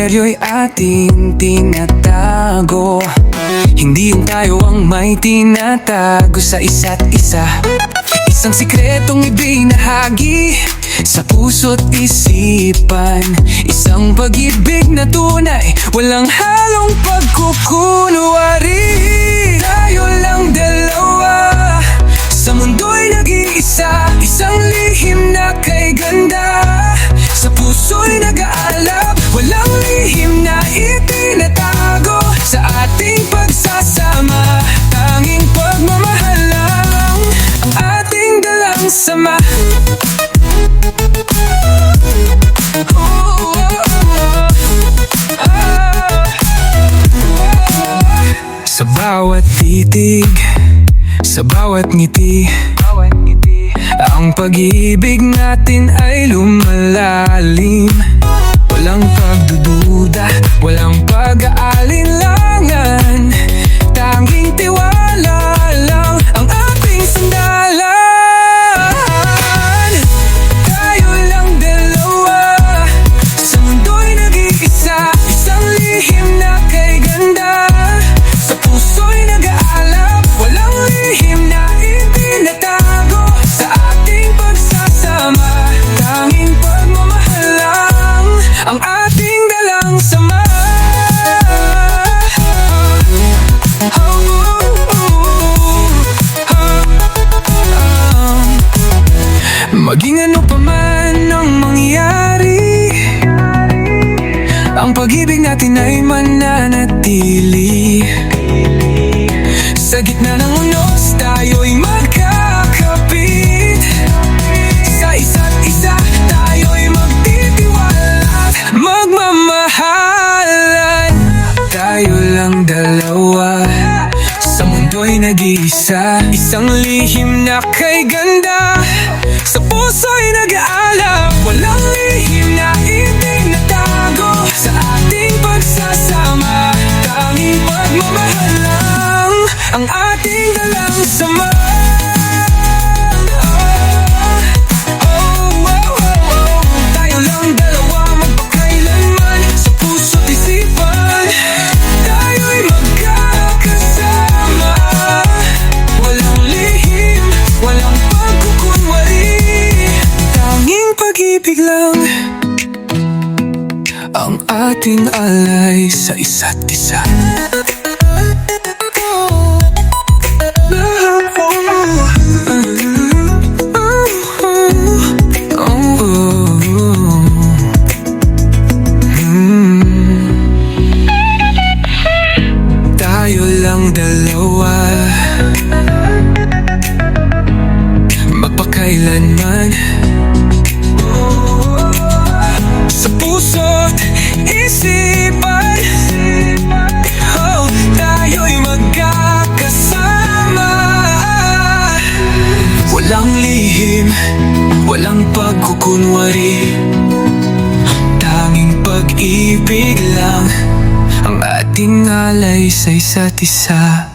misteryo'y ating tinatago. Hindi yung tayo ang may tinatago sa isa't isa. Isang sikretong ibinahagi sa puso't isipan. Isang pag-ibig na tunay, walang halong pagkukunwari. Tayo lang dalawa, sa mundo'y nag-iisa. Isang lihim na kay ganda, sa puso'y nag-aalab. Walang lihim na itinatago sa ating pagsasama. Tanging pagmamahal lang ang ating dalang sama. Sa bawat titig, sa bawat ngiti, ang pag-ibig natin ay lumalalim. Walang pagdududa, walang pag-aalinlangan. Tanging tiwala lang ang ating sandalan. Tayo lang dalawa, sa mundo'y nag-iisa. Isang lihim na kay ganda, sa puso'y nag-aalab. Walang lihim na itinatago sa ating pagsasama. Tanging pagmamahal lang ang ating dalang sama. Maging ano pa man ang mangyari, ang pag-ibig natin ay mananatili. Sa gitna ng unos, tayo'y magkakapit. Sa isa't isa, tayo'y magtitiwala at magmamahalan. Tayo lang dalawa, sa mundo'y nag-iisa. Isang lihim na kay ganda, sa puso'y nag-aalab. Walang lihim na itinatago sa ating pagsasama. Tanging pagmamahal lang ang ating dalang sama. Tayo lang dalawa, magpakailanman. Sa puso't isipan, tayo'y magkakasama. Walang lihim, walang pagkukunwari. Tanging pag-ibig lang ang ating alay sa isa't isa. Tayo lang dalawa, magpakailanman. Sa puso't isipan, tayo'y magkakasama. Walang lihim, walang pagkukunwari. Tanging pag-ibig lang ang ating alay sa isa't isa.